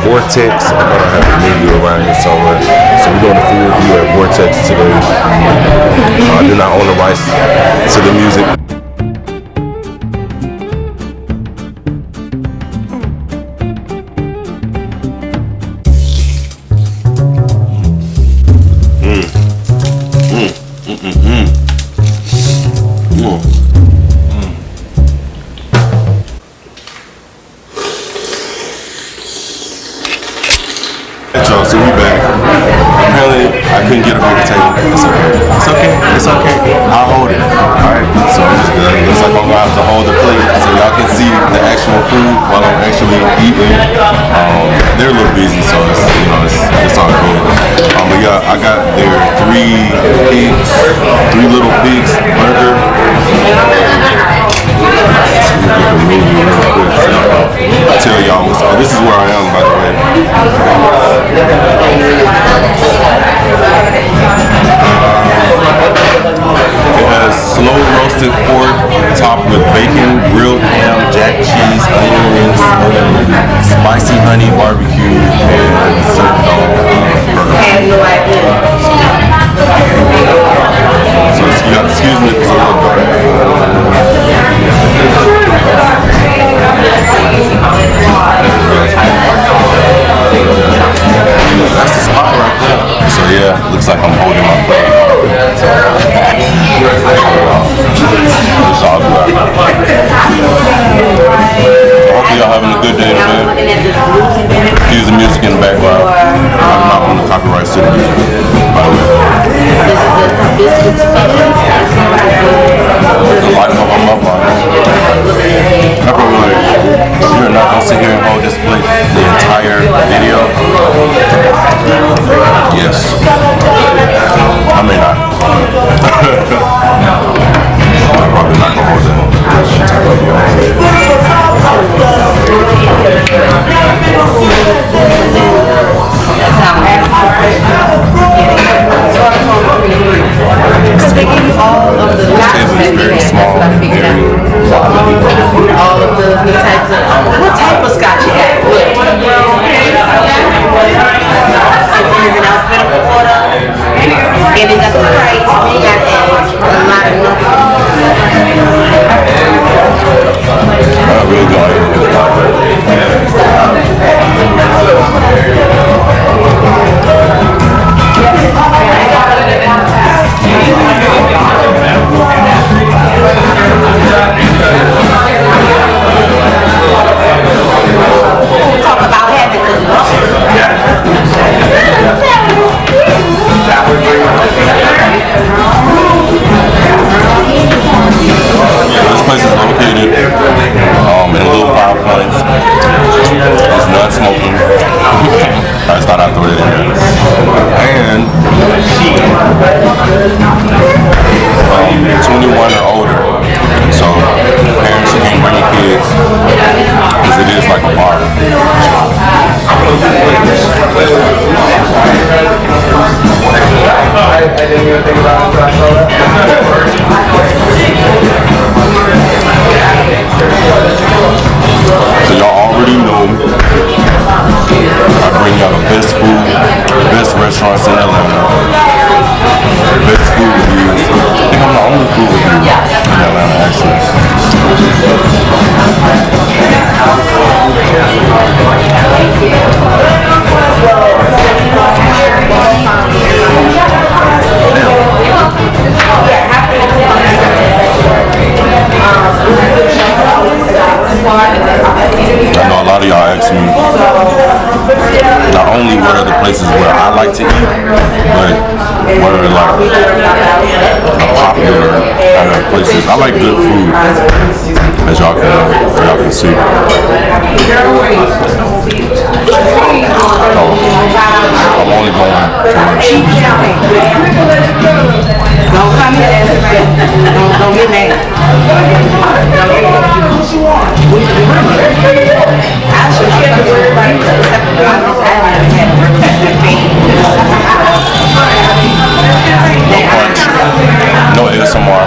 Vortex. I know I have Amillio around here somewhere. So we're doing a food review at Vortex today. I do not own the rights to the music. So we back. Apparently, I couldn't get up on the table. It's okay. It's okay. It's okay. I'll hold it. Alright. So it looks like I'm gonna have to hold the plate so y'all can see the actual food while I'm actually eating. They're a little busy, so it's all good. But yeah, I got their three little pigs burger. I'll tell y'all what's up. This is where I am, by the way. It has slow roasted pork topped with bacon, grilled ham, jack cheese, onion rings, spicy honey barbecue, and served on burger. So you got to excuse me if it's a little dark. That's the spot right there. So yeah, looks like I'm holding my plate. It's all good. Hopefully y'all having a good day today. Excuse the music in the background. I'm not on the copyright city music, by the way. The light up on my bar. You're not gonna sit here and hold this plate the entire video. Yes. I may not. I'm probably not gonna hold that entire Because they give you all of the table is very small and very all of the types of what type of scotch you got? And it got the price, you got a lot of I'm really talk about having this place is located in Little 5 Points. It's non-smoking. I just thought I'd throw it in there. And 21 or older. So parents, you can't bring your kids because it is like a bar. I didn't even think about it until I saw that. So y'all already know I bring y'all the best food, the best restaurants in Atlanta, the best food reviews. I think I'm the only food reviewer in Atlanta actually. I know a lot of y'all ask me not only what are the places where I like to eat, but what are like popular kind of places. I like good food, as y'all can see. So, I'm only going for don't come here and don't get mad. No ASMR.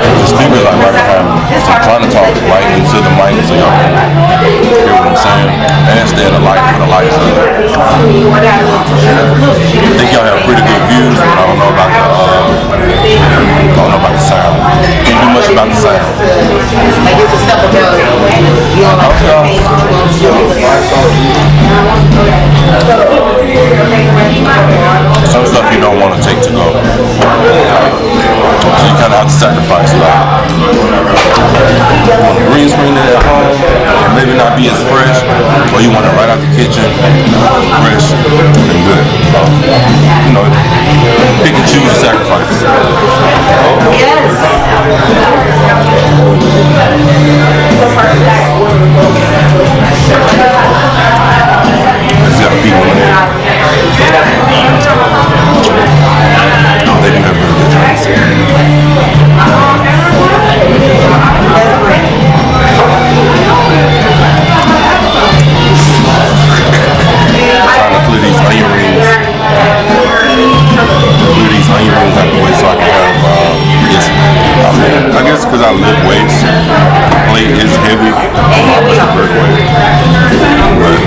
The speakers are right behind me. So I'm trying to talk right into the mic so y'all can hear what I'm saying and stand the light for the lights. I think y'all have pretty good views, but I don't know about the sound. Can't do much about the sound. Like it's a step above. You don't like to paint what you want to Some stuff you don't want to take to go. So you kind of have to sacrifice that. You want a green screen at home, maybe not be as fresh, or you want it right out the kitchen, fresh and good. You know, pick and choose your sacrifices. Yes. There's got to be one in there. They do have really good drinks. Trying to clear these onion rings. Clear these onion rings out the way so I can have this. I guess because I lift weights, the plate is heavy. But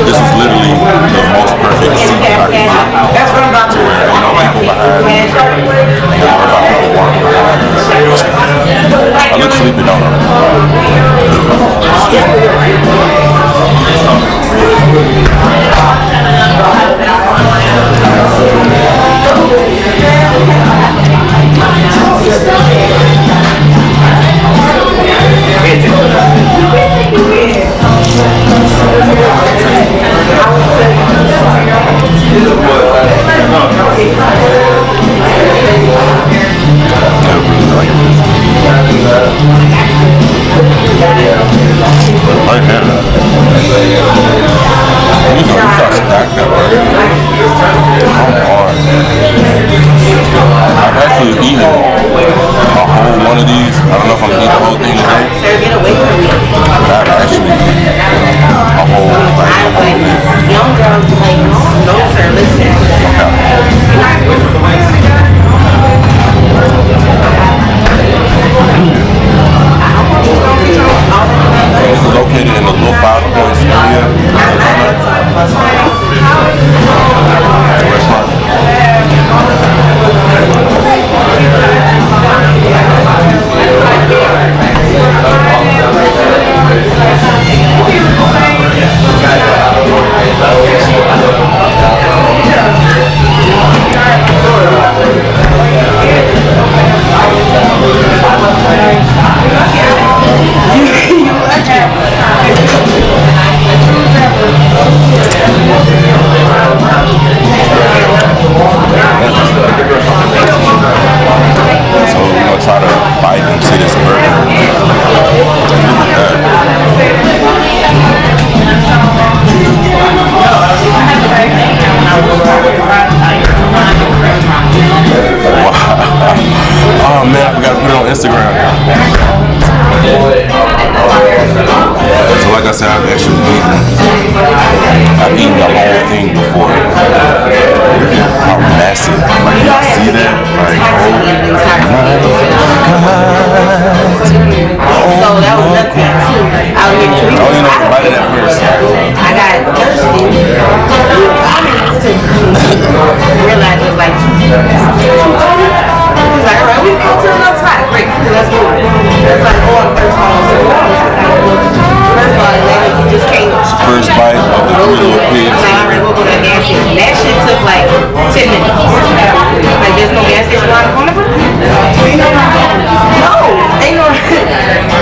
this is literally the most perfect seat that I can get. That's what I'm about to Where ain't no people behind me. Ain't no about people walking behind me. I look sleepy, don't I? I've actually eaten a whole one of these. I don't know if I'm gonna eat the whole thing today. But I've actually eaten a whole thing. Young girls like, no sir, listen. This is located in the little 5 Points area. Restaurant. So we're gonna try to bite into this burger. Look at that. Wow. Oh man, I forgot to put it on Instagram. So like I said, I've actually eaten the whole thing before. Look at how massive. Like, y'all see that? Like, oh my God. So that was nothing too. Out here too. Oh, you know, bite of that first. I got thirsty. Realized it was like 2 I was like, alright, we go to another spot. Great, let's go. It's like, oh, I'm thirsty. First of all, the lady just came. First bite of the 3 little pigs. That shit took like 10 minutes. Like, there's no gas station around the corner for me? No, ain't no.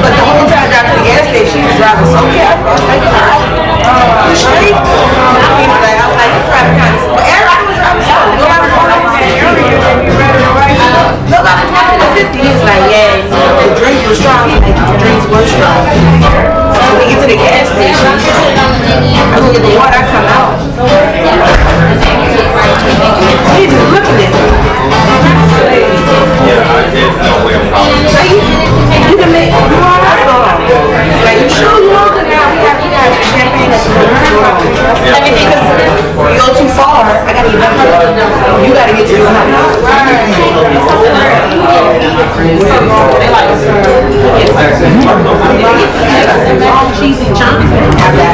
But the whole time I got to the gas station, she was driving so careful. I was like, the street? I was like, you driving kind of slow. Everybody was driving slow. Nobody was Nobody was talking to 50. He was like, yeah, the drinks were strong. Like, the drinks were strong. So when we get to the gas station, I go get the water, I come out. He just looking at me. Yeah, I did know we were probably. You can make, you want alcohol. Like, you sure you want it now? We got champagne that's everything, because you go too far, I gotta get back. You gotta get to your house. Long cheesy chunk. Have that.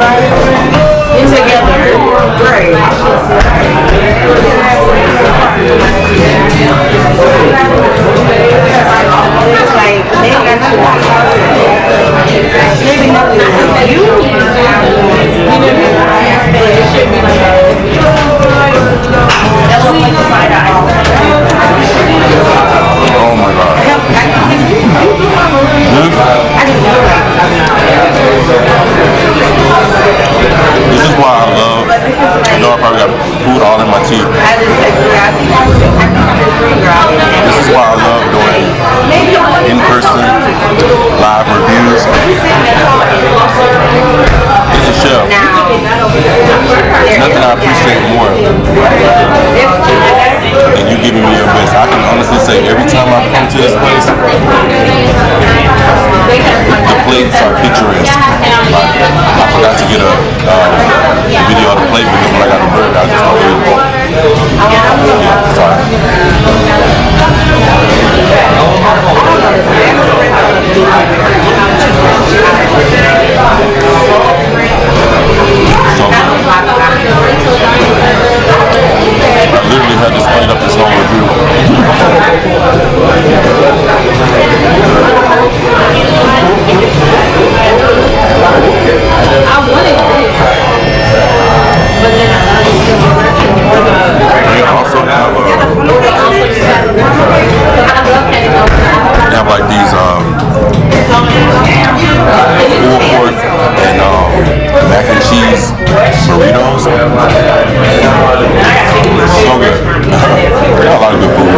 Get together. Right. Like, maybe nothing like you. Oh my God. This is why I love, you know, I probably got food all in my teeth. This is why I love doing in-person live reviews. As a chef, there's nothing I appreciate more than you giving me your best. I can honestly say every time I come to this place, the plates are picturesque. Like, I forgot to get a video of the plate because when I got the burger, I just don't eat it. Yeah, sorry. So, I literally had this plate up this whole review. I wanted to, but then They also have they have like these pulled pork and mac and cheese burritos. So good. They got a lot of good food.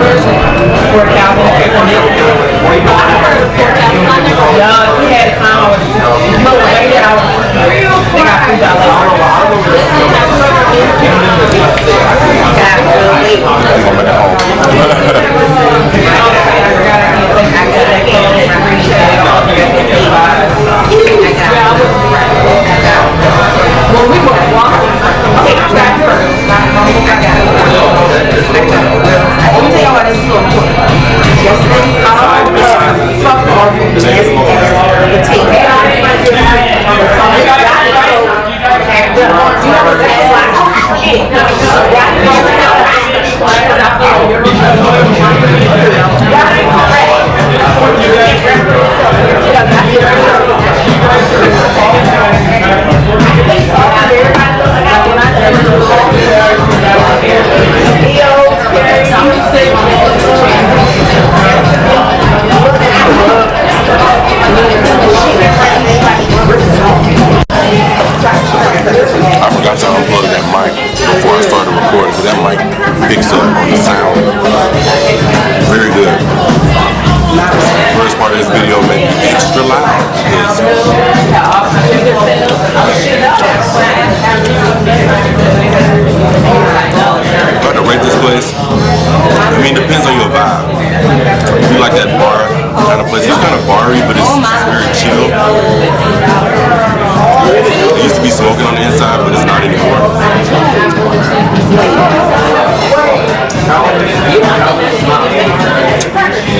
I forgot to unplug that mic before I started recording, because that mic picks up on the sound. Very good. The first part of this video may be extra loud. If I had to rate this place, I mean, it depends on your vibe. If you like that bar kind of place, it's kind of bar-y, but it's very chill. It used to be smoking on the inside, but it's not anymore.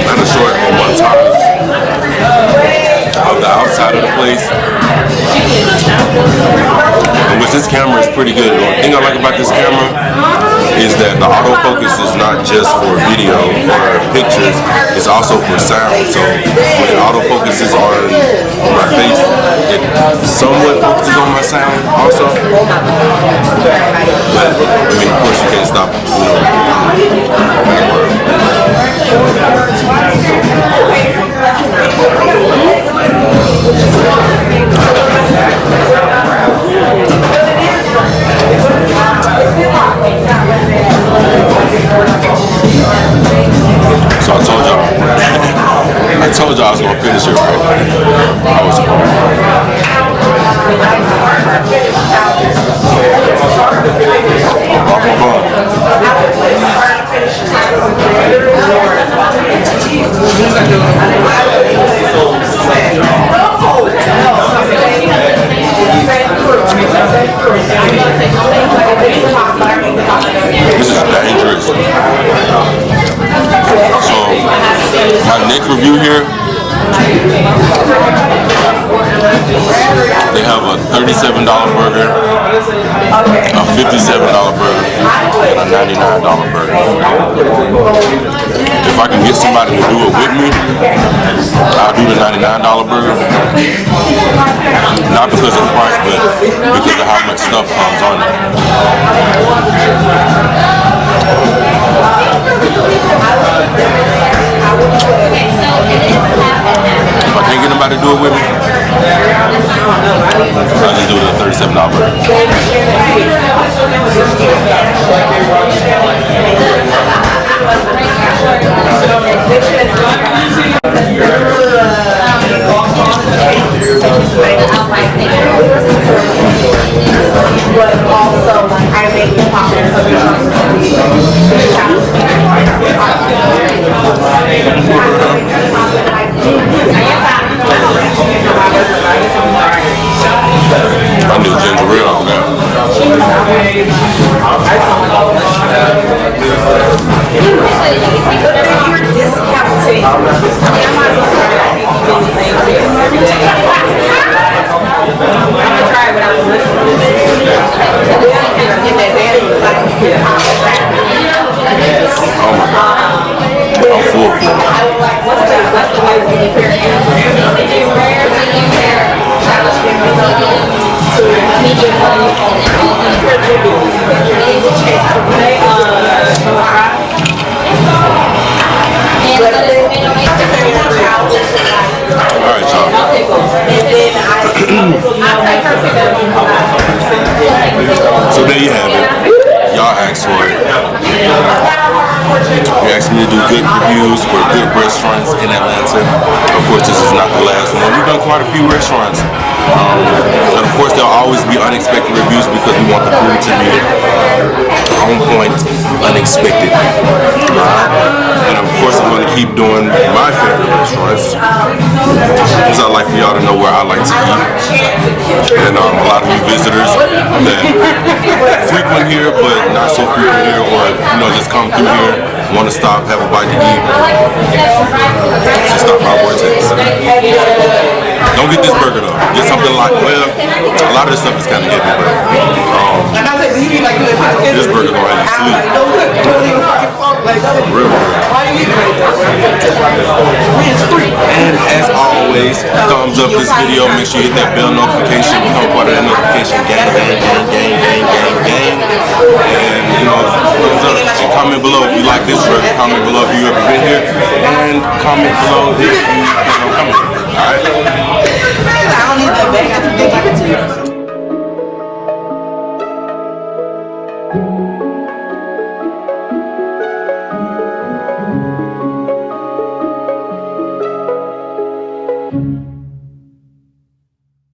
Kind of short on one top of the outside of the place. And which this camera is pretty good. The thing I like about this camera is that the autofocus is not just for video or pictures, it's also for sound. So when it autofocuses on my face, it somewhat focuses on my sound also. But I mean, of course you can't stop, So I told y'all I was gonna finish it right. I was home. burger, a $57 burger, and a $99 burger. If I can get somebody to do it with me, I'll do the $99 burger. Not because of the price, but because of how much stuff comes on it. If I can't get nobody to do it with me, I'll just do the $37 burger. But also, like, I make it popular. I knew ginger ale on that. You're discounting. Oh my God. I'm full. Alright, y'all. So there you have it. Y'all asked for it. You asked me to do good reviews for good restaurants in Atlanta. Of course, this is not the last one. We've done quite a few restaurants. And of course, there'll always be unexpected reviews because we want the food to be on point, unexpected. And of course, I'm going to keep doing my favorite restaurants because I like for y'all to know where I like to eat. And a lot of you visitors that frequent here, but not so frequent here, or just come through here, want to stop, have a bite to eat, just stop by Vortex. Don't get this burger though. Get something like, well, a lot of this stuff is kind of heavy, but this burger gonna have you sleep. Real. And as always, thumbs up this video. Make sure you hit that bell notification. Become part of that notification gang. And thumbs up and comment below if you like this burger. Comment below if you ever been here, and comment below if you plan on coming. All right. I don't need that back.